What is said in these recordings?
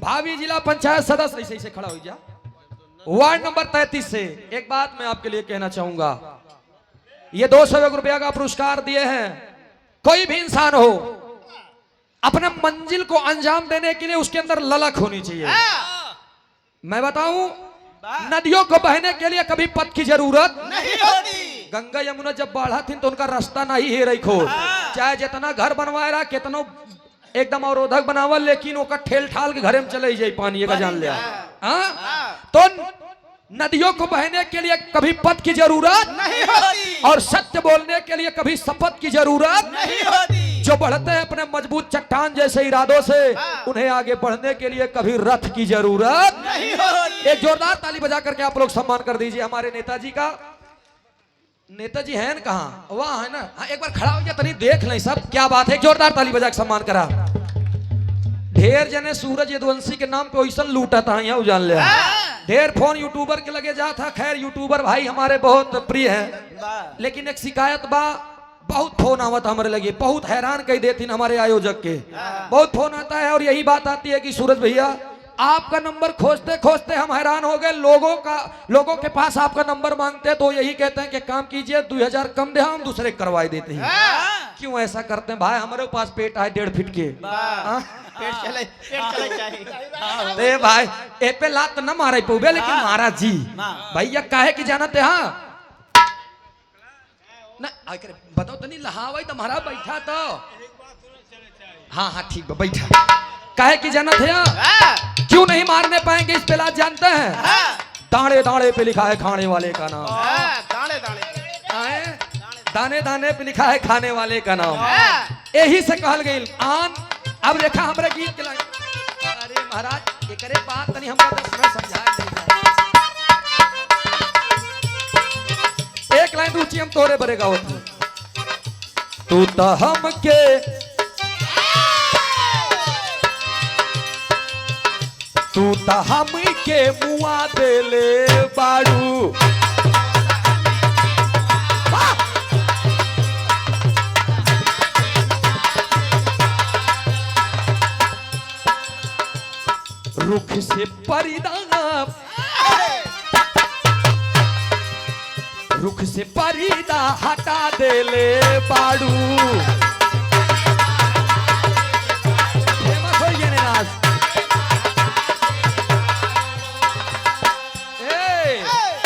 भावी जिला पंचायत सदस्य ऐसे ऐसे खड़ा हो जा, वार्ड नंबर 33 से एक बात मैं आपके लिए कहना चाहूंगा। ये 200 रुपया का पुरस्कार दिए हैं। कोई भी इंसान हो, अपने मंजिल को अंजाम देने के लिए उसके अंदर ललक होनी चाहिए। मैं बताऊं, नदियों को बहने के लिए कभी पथ की जरूरत नहीं होती। गंगा यमुना जब बढ़ा थी तो उनका रास्ता नहीं है रही खो, चाहे जितना घर बनवाए रहा, कितनो एकदम अवरोधक बनावल, लेकिन वो ठेल ठाल के घरे में चले जाए पानी का जान लिया। तो नदियों को बहने के लिए कभी पथ की जरूरत नहीं होती और सत्य बोलने के लिए कभी शपथ की जरूरत नहीं होती। जो बढ़ते हैं अपने मजबूत चट्टान जैसे इरादों से, उन्हें आगे बढ़ने के लिए कभी रथ की जरूरत नहीं होती। एक जोरदार ताली बजा करके आप लोग सम्मान कर दीजिए हमारे नेताजी का। नेताजी हैं न कहाँ? वहाँ है ना। हाँ, एक बार खड़ा हो गया तनी देख लें सब, क्या बात है। जोरदार ताली बजा के सम्मान करा। ढेर जने सूरज यदुवंशी के नाम पे वैसा लूटा था यहाँ जान लिया। ढेर फोन यूट्यूबर के लगे जा था। खैर यूट्यूबर भाई हमारे बहुत प्रिय हैं, लेकिन एक शिकायत बा, बहुत फोन आवत हमारे लगे, बहुत हैरान कही देती हमारे आयोजक के। बहुत फोन आता है और यही बात आती है कि सूरज भैया आपका नंबर खोजते खोजते हम हैरान हो गए। लोगों के पास आपका नंबर मांगते हैं तो यही कहते हैं कि काम कीजिए, 2000 कम दे, हम दूसरे करवाई देते हैं। क्यों ऐसा करते हैं भाई? हमारे पास पेट है 1.5 फीट के। पेट चले चाहिए। ते भाई ए पे लात न मारे पौबे, लेकिन महाराज जी भैया काहे की जानते हाँ ना, बताओ तो नहीं लहावाई तो महाराज बैठा तो। हाँ हाँ ठीक है बैठा। काहे की जानत है? क्यों नहीं मारने पाएंगे इस पे लात जानते हैं? दाने दाने पे लिखा है खाने वाले का नाम। दाने दाने दाने दाने पे लिखा है खाने वाले का नाम। यही से कहल गई आन। अब देखा हमारे गीत के लाइन। अरे महाराज एक बात नहीं हमको तो समझाया नहीं। एक लाइन ऊंची हम तोरे बरेगा होती। तू तो हमके तू तो हमके मुआ देले बाड़ू। रुख से परिदा, रुख से परिदा हटा देले बाड़ू। फेमस हो गए नाच।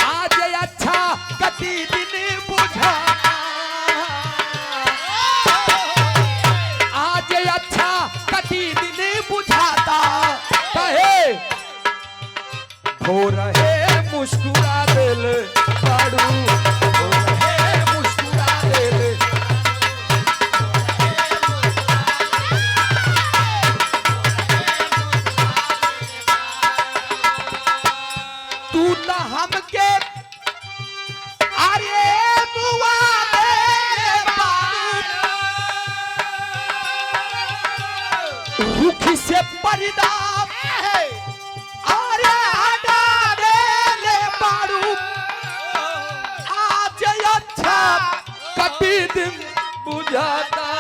आज अच्छा कति दिन बुझा, आज अच्छा कति दिन बुझाता कहे हो रहे मुस्कुरा दिल बाड़ू, हो रहे मुस्कुरा दिल। तू तो हमके अरे मुआ दे बाड़ू। रुख से पर्दा दिन बुझाता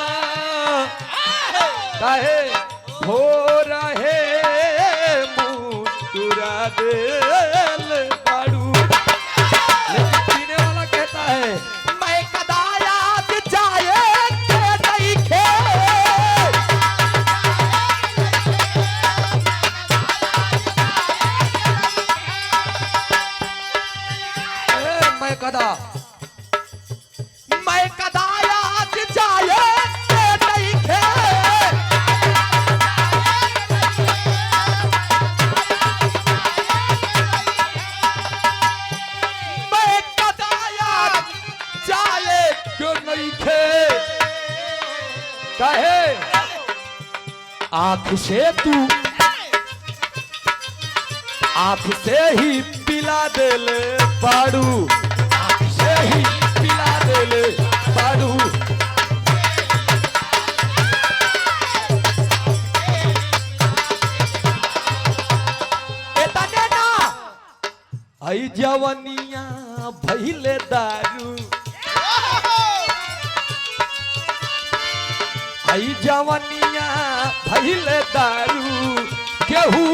कहे हो रहे मुस्कुरा दिल बाड़ू। लेकिन पीने वाला कहता है मैं कदा याद जाए के नहीं खे। मैं कदा याद जाए नहीं थे। मैं कदा याद जाए क्यों नहीं थे। कहे आंख से तू आंख से ही पिला दिल बाड़ू, आंख से ही पिला दिल बाड़ू। आई जवनिया भइले दारू, आई जवनिया भइले दारू। केहू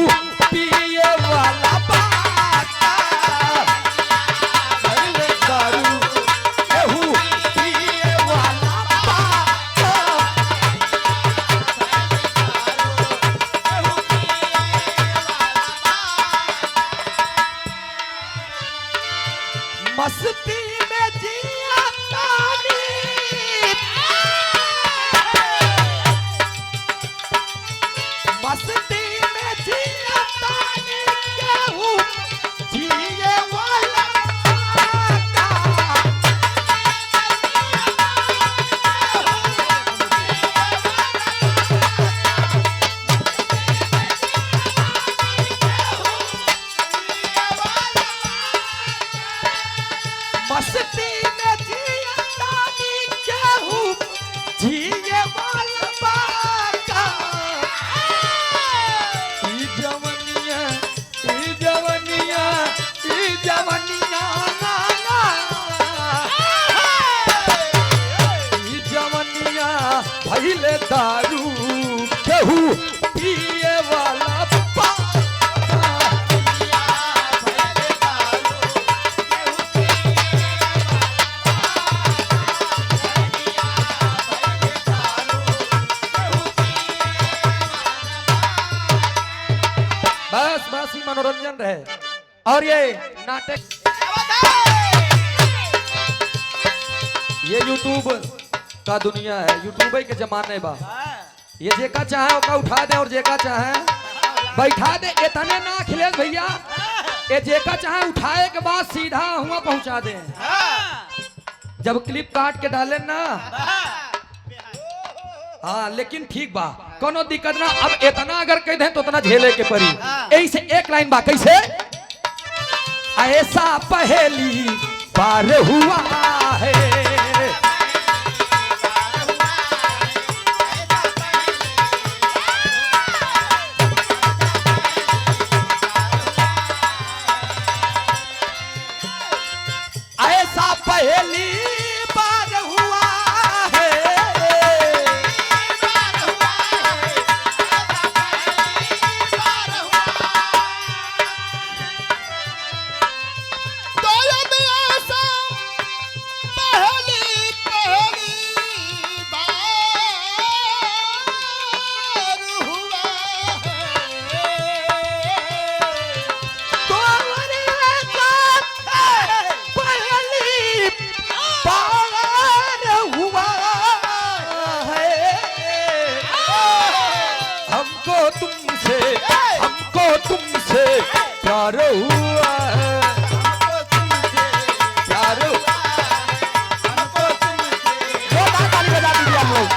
बस बस ही मनोरंजन रहे। और ये नाटक, ये यूट्यूब का दुनिया है, यूट्यूब के जमाने बा। ये जेका चाहे ओका उठा दे और जेका चाहे बैठा दे। इतने ना अखिलेश भैया, ये जेका चाहे उठाए के बाद सीधा हुआ पहुंचा दे। जब क्लिप काट के डाले ना, हाँ लेकिन ठीक बा, कोनो दिक्कत ना। अब इतना अगर कह दे तो उतना झेले के पड़ी। ऐसे एक लाइन बा कैसे, ऐसा पहेली पार हुआ है, ऐसा पहेली पार हुआ है, तो अब ऐसा पहली पहली बार हुआ है। तो ऐसा पहेली पार हुआ है, हमको तुमसे प्यार हुआ है, प्यार हुआ। जोरदार ताली बजा दीजिए हम लोग।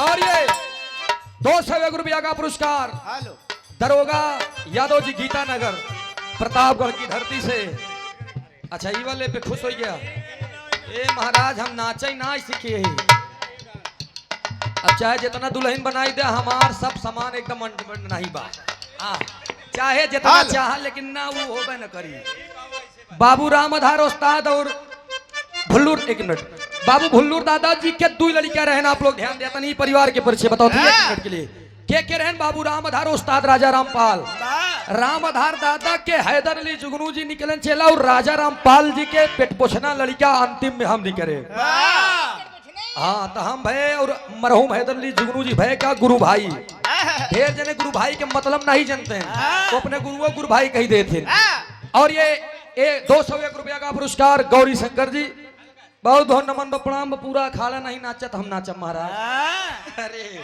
और ये 201 रुपया का पुरस्कार हेलो दरोगा यादव जी, गीता नगर, प्रतापगढ़ की धरती से। अच्छा ये वाले पे खुश हो गया। ए महाराज हम नाचे ना सीखे ही। अब चाहे जितना दुल्हन बनाई दे, हमार सब सामान एकदम नहीं बा। चाहे जितना हाल। चाह लेकिन ना वो होबे न करी। बाबू राम आधार उस्ताद और भुल्लूर, एक मिनट, बाबू भुल्लूर दादाजी के दो लड़कियां रहन। आप लोग ध्यान देता नहीं, परिवार के परिचय बताओ तो एक मिनट के लिए। के रहन, बाबू राम आधार उस्ताद राजा रामपाल, राम आधार दादा के हैदर अली जुगनू जी निकलन चला, और राजा रामपाल जी के पेट पोछना लड़का अंतिम में हम निकले। हाँ तो हम भय और मरहूम हैदर अली जुगनू जी भय का गुरु भाई। ढेर जने गुरु भाई के मतलब नहीं जानते हैं, तो अपने गुरु भाई कही देते। और ये 201 रुपया का पुरस्कार गौरी शंकर जी, बहुत बहुत नमन प्रणाम। पूरा खाला नहीं नाचत, हम नाचब महाराज। अरे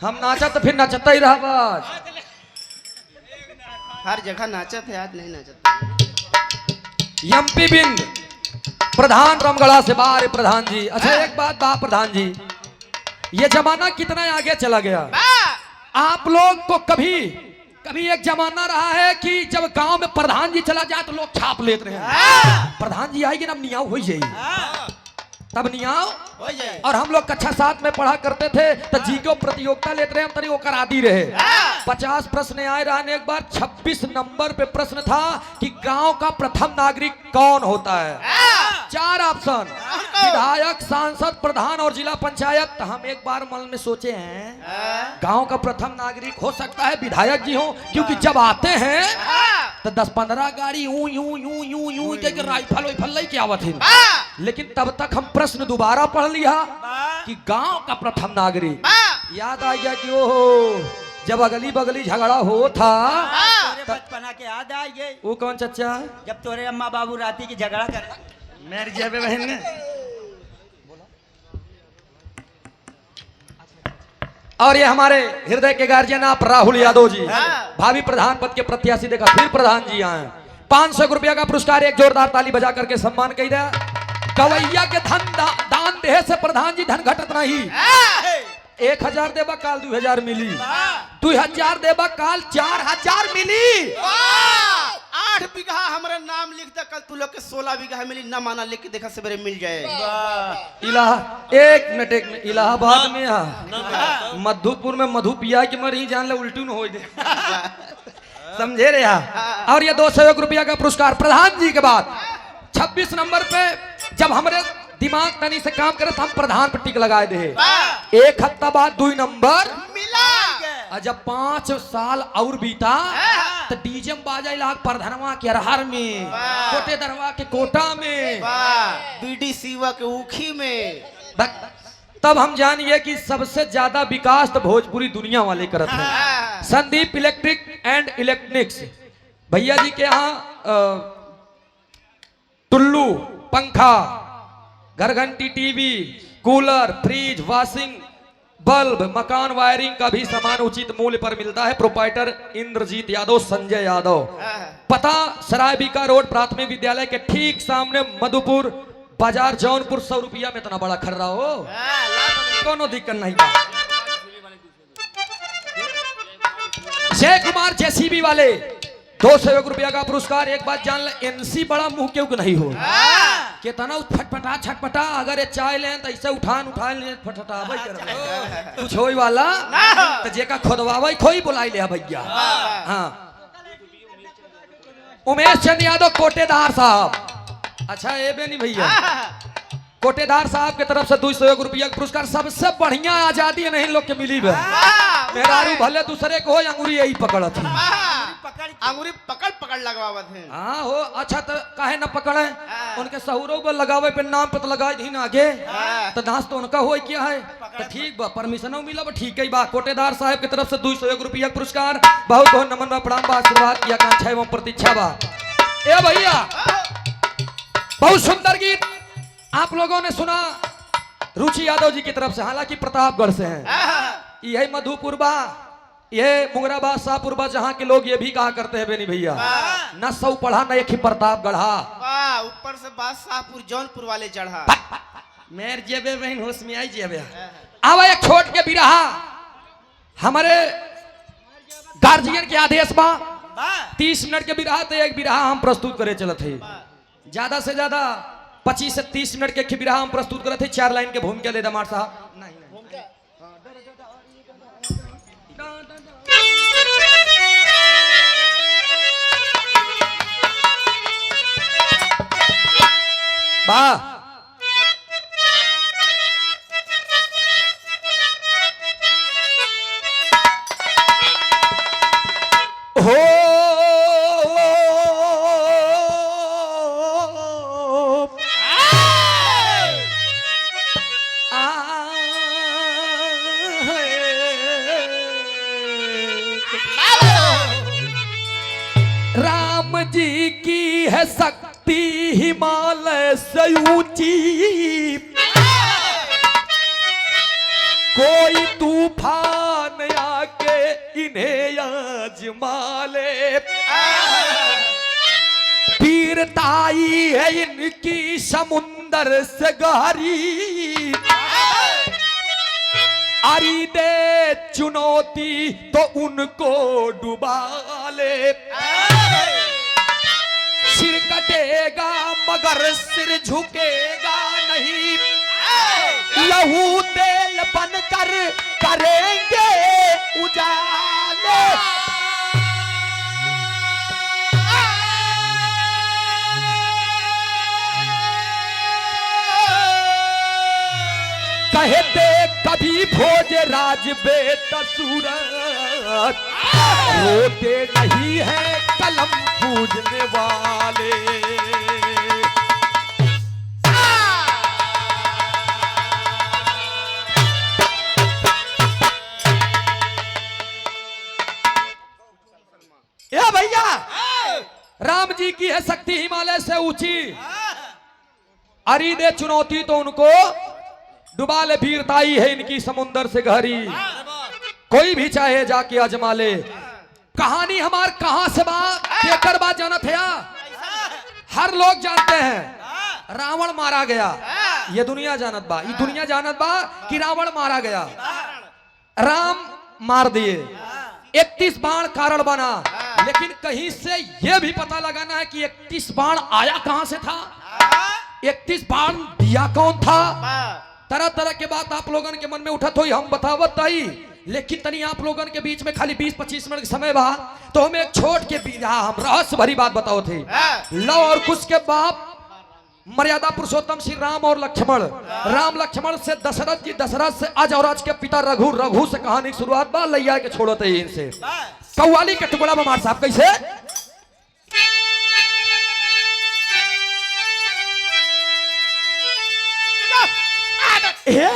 हम नाचत तो फिर नाचता ही रहा बस। हर जगह नाचत है, आज नहीं नाचत। एमपी बिंद प्रधान रामगढ़ा से बाहर है प्रधान जी। अच्छा एक बात बा प्रधान जी, ये जमाना कितना आगे चला गया। आप लोग को कभी एक जमाना रहा है कि जब गांव में प्रधान जी चला जाए तो लोग छाप लेते हैं। प्रधान जी आएगी ना, अब नियाव हो जाएगी, तब नियाव हो जाए। और हम लोग कक्षा 7 में पढ़ा करते थे तो जी के प्रतियोगिता लेते रहे हम, तरी वो कराती रहे। 50 प्रश्न आए रहने। एक बार 26 नंबर पे प्रश्न था कि गांव का प्रथम नागरिक कौन होता है। 4 ऑप्शन, विधायक, सांसद, प्रधान और जिला पंचायत। तो हम एक बार मन में सोचे हैं गांव का प्रथम नागरिक हो सकता है विधायक जी हो, क्योंकि जब आते हैं तो 10-15 गाड़ी यूं यूं यूं यूं यूं के राइफल वाइफल लेके आवत है। लेकिन तब तक हम प्रश्न दोबारा पढ़ लिया कि गांव का प्रथम नागरिक। याद आ गया कि ओहो जब अगली बगली झगड़ा हो था। तोरे बचपना के याद आई गई, वो कौन चचा? जब तोरे अम्मा बाबू राती की झगड़ा करे। मेरी जेबे बहन ने। और ये हमारे हृदय के गार्जियन आप राहुल यादव जी, भावी प्रधान पद के प्रत्याशी। देखा फिर प्रधान जी आए। 500 रुपया का पुरस्कार, एक जोरदार ताली बजा करके सम्मान कही दे। गवैया के धन दान देहे से प्रधान जी धन घटत नहीं। 1000 देबा काल 2000 मिली, 2000 देबा काल 4000 मिली। 8 बीघा हमारे नाम लिख दे, कल तू लोग के 16 बीघा मिली। न माना लेके देखा सवेरे मिल जाए। एक मिनट इलाहाबाद में मधुपुर में मधु पिया के मर ही जान ले उल्टी न हो दे। समझे रे यहाँ। और ये 201 रुपया का पुरस्कार प्रधान जी के बाद 26 नंबर पे जब हमारे दिमाग तनी से काम करे तो हम प्रधान पर टिक लगाए दे। एक हफ्ता बाद 2 नंबर मिला। और जब 5 साल और बीता तो डीजे बाजा इलाक प्रधानवा के अरहर में, कोटे दरवा के कोटा में, बीडी सीवा के उखी में। तब हम जानिए कि सबसे ज्यादा विकास तो भोजपुरी दुनिया वाले करत है। संदीप इलेक्ट्रिक एंड इलेक्ट्रॉनिक्स भैया जी के यहाँ टुल्लू, पंखा, घर घंटी, TV, cooler, fridge, washing, bulb, मकान वायरिंग का भी सामान उचित मूल्य पर मिलता है। प्रोपाइटर इंद्रजीत यादव, संजय यादव। पता सरायबिका रोड प्राथमिक विद्यालय के ठीक सामने, मधुपुर बाजार, जौनपुर। 100 रुपया में इतना बड़ा खर्रा हो, कोनो दिक्कत नहीं था। जय कुमार जेसीबी वाले 201 रुपया का पुरस्कार। एक बात जान ले, एनसी बड़ा मुंह क्यों नहीं हो, कितना फटफटा छटपटा, अगर ये चाय लें तो ऐसे उठा ले फटफटावे कर कुछ होई वाला तो जेका खोदवावे खोई बुलाई ले भैया। हाँ, उमेश चंद यादव कोटेदार साहब। अच्छा ये बे नहीं भैया, कोटेदार साहब के तरफ से 201 रुपया का पुरस्कार। सबसे बढ़िया आजादी नहीं लोग के मिली बे। मेहरारू भले दूसरे को हो, अंगूरी यही पकड़ थी, अंगूरी पकड़ पकड़ लगवावत है। हाँ हो। अच्छा तो काहे न पकड़े, उनके सहुरों पर लगावे पे नाम पे तो लगा दी ना आगे, तो नाश तो उनका हो क्या है। तो ठीक बा, परमिशनों मिला बा, ठीक है बा। कोटेदार साहब की तरफ से 201 रुपया पुरस्कार। बहुत बहुत नमन बा, प्रणाम बा, आशीर्वाद की आकांक्षा एवं प्रतीक्षा बा। ए भैया, बहुत सुंदर गीत आप लोगों ने सुना रुचि यादव जी की तरफ से, हालांकि प्रतापगढ़ से हैं। यही मधुपुर बा, ये मुगराबाद शाहपुर बा, जहाँ के लोग ये भी कहा करते हैं बेनी भैया, न सौ पढ़ा न एक ही प्रतापगढ़ा। ऊपर से बात शाहपुर जौनपुर वाले चढ़ा। मेर जेबे बहन होश में आई जेबे। आवा एक छोट के बिरहा हमारे गार्जियन के आदेश बा। 30 मिनट के बिरहा तो एक बिरहा हम प्रस्तुत करे चलत है। ज्यादा से ज्यादा 25 से 30 मिनट के बिरहा हम प्रस्तुत करे थे। 4 लाइन के भूमिका ले दमार साहब। वाह, हो राम जी की है शक्ति हिमालय से ऊंची, कोई तूफान आके इन्हें आजमा ले। वीरताई है इनकी समुंदर से गहरी, अरी दे चुनौती तो उनको डुबा ले। सिर कटेगा मगर सिर झुकेगा नहीं, लहू तेल बनकर करेंगे उजाले। कहते कभी भोज राज बेतसूरत, रोते नहीं है कलम पूजने वाले। ये भैया, राम जी की है शक्ति हिमालय से ऊंची, अरी दे चुनौती तो उनको डुबा ले। वीरताई है इनकी समुंदर से गहरी, कोई भी चाहे जाके आजमा ले। कहानी हमार कहां से बात केकर बात जानत है, हर लोग जानते हैं रावण मारा गया। ये दुनिया जानत बा, ये दुनिया जानत बा कि रावण मारा गया, राम मार दिए। 31 बाण कारण बना, लेकिन कहीं से यह भी पता लगाना है कि 31 बाण आया कहां से था, 31 बाण दिया कौन था। तरह तरह के बात आप लोगों के मन में उठत हुई, हम बतावत आई। लेकिन तनी आप लोगों के बीच में खाली 20-25 मिनट समय बा, तो हमें एक छोट के हम रहस्य भरी बात बताओ थे। लव और कुश के बाप मर्यादा पुरुषोत्तम श्री राम और लक्ष्मण, राम लक्ष्मण से दशरथ जी, दशरथ से अज और आज के पिता रघु, रघु से कहानी की शुरुआत बा। लैया के छोड़ो थे इनसे कव्वाली के टुकड़ा बमार साहब कैसे। हे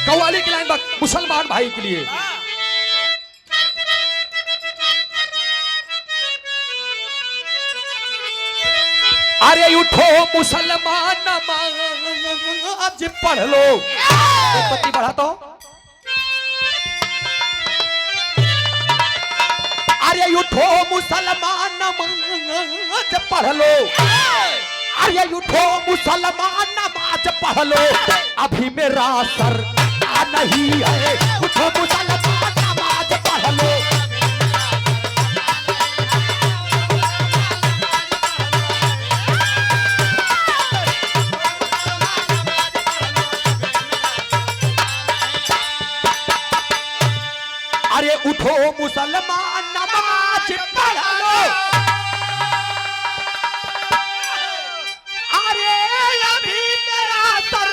कव्वाली की लाइन मुसलमान भाई के लिए। अरे उठो मुसलमान नमाज पढ़ लो। एक पत्ती बढ़ा तो। अरे उठो मुसलमान नमाज पढ़ लो। अरे उठो मुसलमान नमाज पढ़ लो। अभी मेरा सर नहीं है। उठो मुसलमान नमाज पढ़ लो। अरे उठो मुसलमान नमाज पढ़ लो। अरे अभी मेरा सर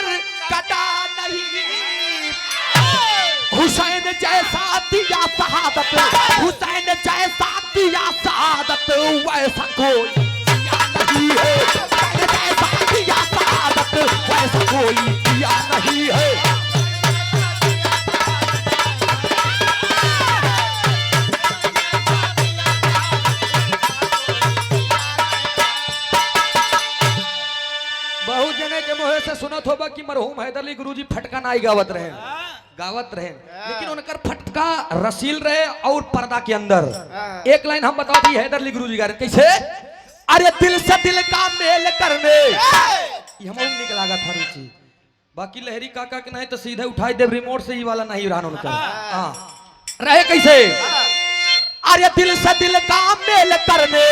कटा नहीं। हुसैन जैसा दिया शहादत, हुसैन जैसा दिया शहादत, वैसा कोई दिया नहीं है। हुसैन जैसा दिया शहादत, वैसा कोई दिया नहीं है। से सुनत होगा कि मरहूम हैदर अली गुरुजी फटका नाई गावत रहे, लेकिन उनकर फटका रसील रहे और पर्दा के अंदर। एक लाइन हम बता दी हैदर अली गुरुजी गा रहे कैसे। अरे दिल से दिल का मेल करने, ये हम निकला था रुचि। बाकी लहरी काका के नहीं तो सीधे उठाई देव रिमोट से, ही वाला नहीं रहा उनका। रहे कैसे। अरे दिल से दिल का मेल करने,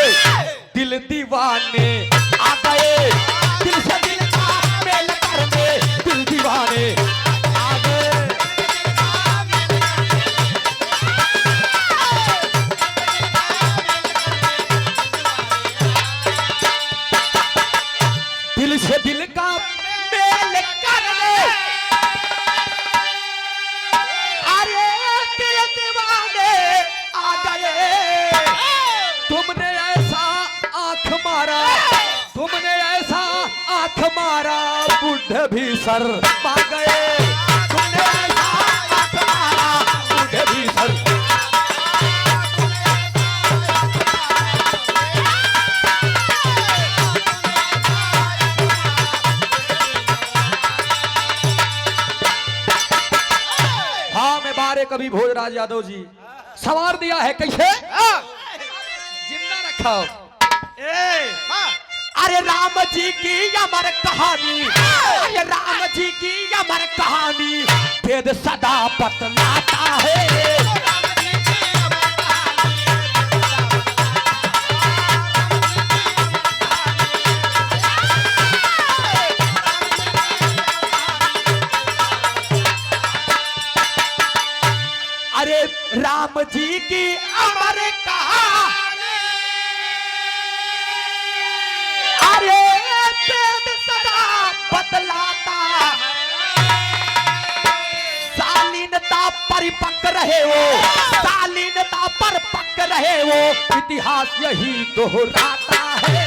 दिल दीवाने आ गए। दिल से दिल दिल दीवाने आगे। दिल से दिल का मेल करने, अरे दिल दीवाने आ गए। तुमने ऐसा आंख मारा, तुमने ऐसा आंख मारा, बुढ़े भी सर पा गए। तुमने ऐसा आंख मारा, बुढ़े भी सर। हाँ मैं बारे कभी भोजराज यादव जी सवार दिया है कैसे। जिंदा रखा। अरे राम जी की अमर कहानी, अरे राम जी की अमर कहानी, वेद सदा बतलाता है। अरे राम जी की अमर कहानी, अरे वेद सदा बतलाता। शालीनता परिपक्व रहे वो, शालीनता परिपक्व रहे वो, इतिहास यही दोहराता है।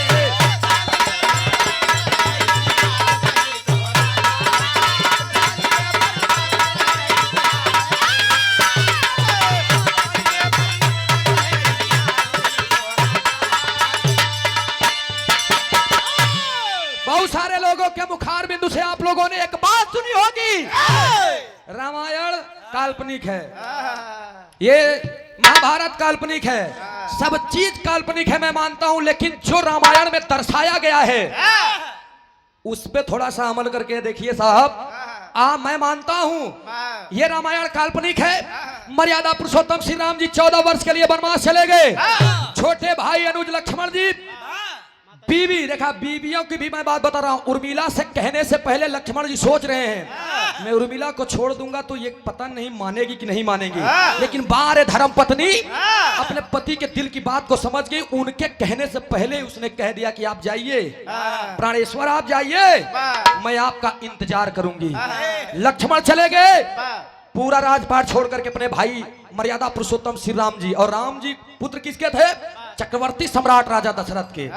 बहुत सारे लोगों के मुखार बिंदु से आप लोगों ने एक बात सुनी होगी, रामायण काल्पनिक है, ये महाभारत काल्पनिक है, सब चीज काल्पनिक है मैं मानता हूं, लेकिन जो रामायण में दर्शाया गया है उस पे थोड़ा सा अमल करके देखिए साहब। मैं मानता हूं ये रामायण काल्पनिक है। मर्यादा पुरुषोत्तम श्री राम जी 14 वर्ष के लिए वनवास चले गए। छोटे भाई अनुज लक्ष्मण जी, बीवी देखा, बीवियों की भी मैं बात बता रहा हूं। उर्मिला से कहने से पहले लक्ष्मण जी सोच रहे हैं मैं उर्मिला को छोड़ दूंगा तो ये पता नहीं मानेगी कि नहीं मानेगी, लेकिन बार धर्म पत्नी अपने पति के दिल की बात को समझ गई। उनके कहने से पहले उसने कह दिया कि आप जाइए प्राणेश्वर, आप जाइए, मैं आपका इंतजार करूंगी। लक्ष्मण चले गए, पूरा राजपाट छोड़ करके अपने भाई मर्यादा पुरुषोत्तम श्री राम जी, और राम जी पुत्र किसके थे, चक्रवर्ती सम्राट राजा दशरथ के।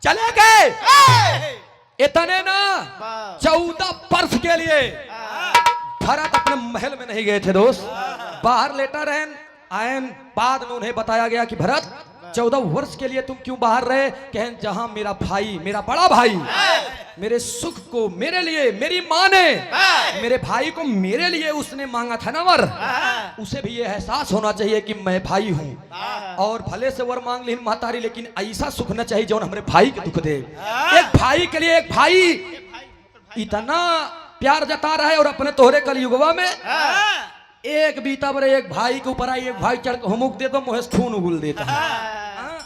चले गए। ए! इतने ना वाह। 14 वर्ष के लिए भरत अपने महल में नहीं गए थे दोस्त, बाहर लेटा रहे आयन। बाद में उन्हें बताया गया कि भरत 14 वर्ष के लिए तुम क्यों बाहर रहे? कहें जहां मेरा भाई, मेरा बड़ा भाई मेरे सुख को मेरे लिए, मेरी माँ ने मेरे भाई को मेरे लिए उसने मांगा था ना वर, उसे भी ये एहसास होना चाहिए कि मैं भाई हूँ और भले से वर मांग ली महतारी, लेकिन ऐसा सुख न चाहिए जो हमारे भाई के दुख दे। एक भाई के लिए एक भाई इतना प्यार जता रहा है और अपने तोहरे कलयुगवा में एक बीता बरे एक भाई के ऊपर आई, एक भाई चढ़ के हुमुक दे तो मुहे खून उगुल देता है।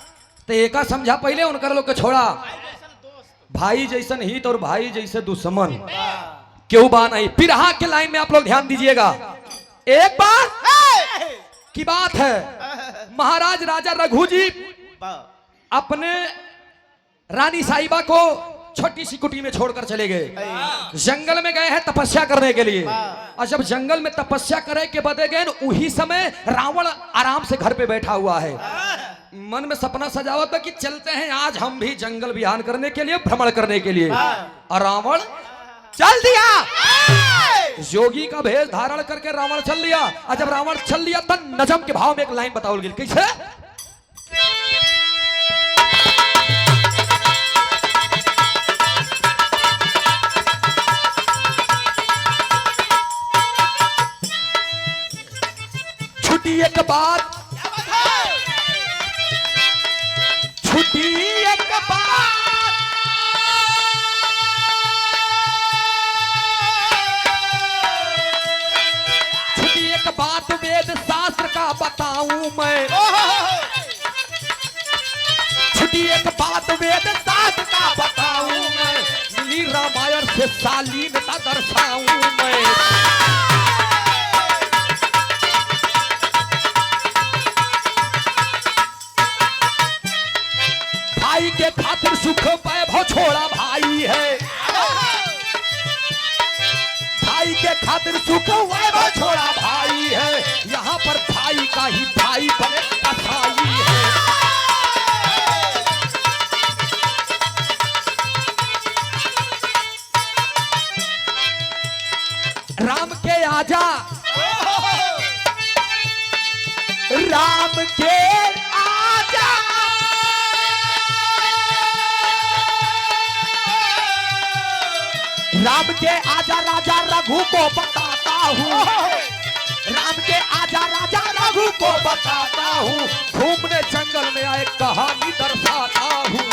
तो एका समझा पहले उनकर लोग के छोड़ा, भाई जैसन हित और भाई जैसे दुश्मन क्यों बा नहीं। पिरहा के लाइन में आप लोग ध्यान दीजिएगा। एक बार की बात है, महाराज राजा रघु जी अपने रानी साहिबा को छोटी सी कुटी में छोड़कर चले गए। जंगल में गए हैं तपस्या करने के लिए, और जब जंगल में तपस्या करे के बदे गए उसी समय रावण आराम से घर पे बैठा हुआ है। मन में सपना सजावत है कि चलते हैं आज हम भी जंगल विहार करने के लिए, भ्रमण करने के लिए। और रावण चल दिया, योगी का भेष धारण करके रावण चल लिया। और जब रावण चल लिया तब नजम के भाव में एक लाइन बताओ गई, कैसे? छुट्टी एक बात, छुट्टी एक बात, छुट्टी एक बात वेद शास्त्र का बताऊं मैं, छुट्टी एक बात वेद शास्त्र का बताऊं मैं, मिली रामायण से शालीनता दर्शाऊं मैं। भाई के खातिर सुख वैभव छोड़ा भाई है, भाई के खातिर सुख वैभव छोड़ा भाई है, यहाँ पर भाई का ही भाई बने कसाई है। राम के आजा, राम के आजा, राम के आजा राजा रघु को बताता हूँ, राम के आजा राजा रघु को बताता हूँ, घूमने जंगल में आए कहानी दर्शाता हूँ।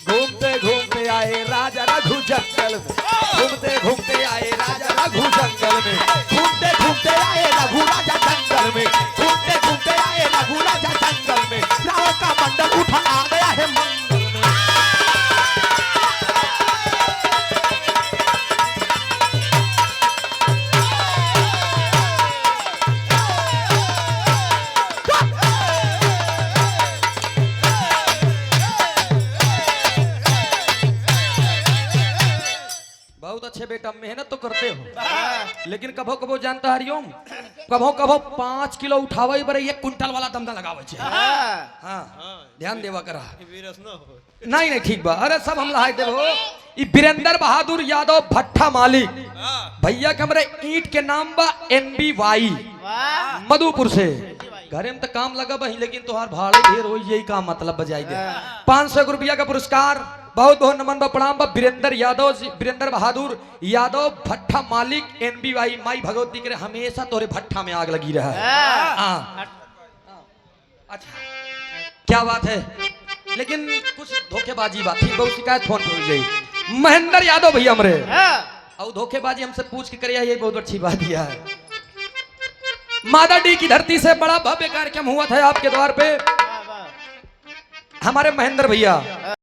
घूमते घूमते आए राजा रघु जंगल में, घूमते घूमते आए राजा रघु जंगल में, घूमते घूमते आए रघु राजा जंगल में, घूमते घूमते आए रघु राजा जंगल में, रावण का मंडल उठा आ गया है मंगल में। बहुत अच्छे बेटा, मेहनत तो करते हो, लेकिन कभो कभो जानता हरिओम, कभो कभो 5 किलो उठावे बरे 1 क्विंटल वाला दमदा लगावे छे। हाँ ध्यान देवा करा, नहीं नहीं ठीक बा। अरे सब हम लहाई देबो। ई वीरेंद्र बहादुर यादव भट्टा मालिक भैया के हमरे ईंट के नाम बा NBY मधुपुर से। घरे में तो काम लगा बही, लेकिन तोहार भाड़े ढेर हो, यही काम मतलब बजाई दे। 500 रुपया का पुरस्कार, बहुत बहुत नमन बा, प्रणाम बा वीरेंद्र यादव, वीरेंद्र बहादुर यादव भट्टा मालिक NBY। माई भगवती करे हमेशा तोरे भट्टा में आग लगी रहा है। अच्छा क्या बात है, लेकिन कुछ धोखेबाजी बात थी, बहुत शिकायत फोन पे हो गई। महेंद्र यादव भैया हमरे और धोखेबाजी हमसे पूछ के करिए, ये बहुत अच्छी बात यह है। मादाडी की धरती से बड़ा भव्य कार्यक्रम हुआ था आपके द्वार पे। हमारे महेंद्र भैया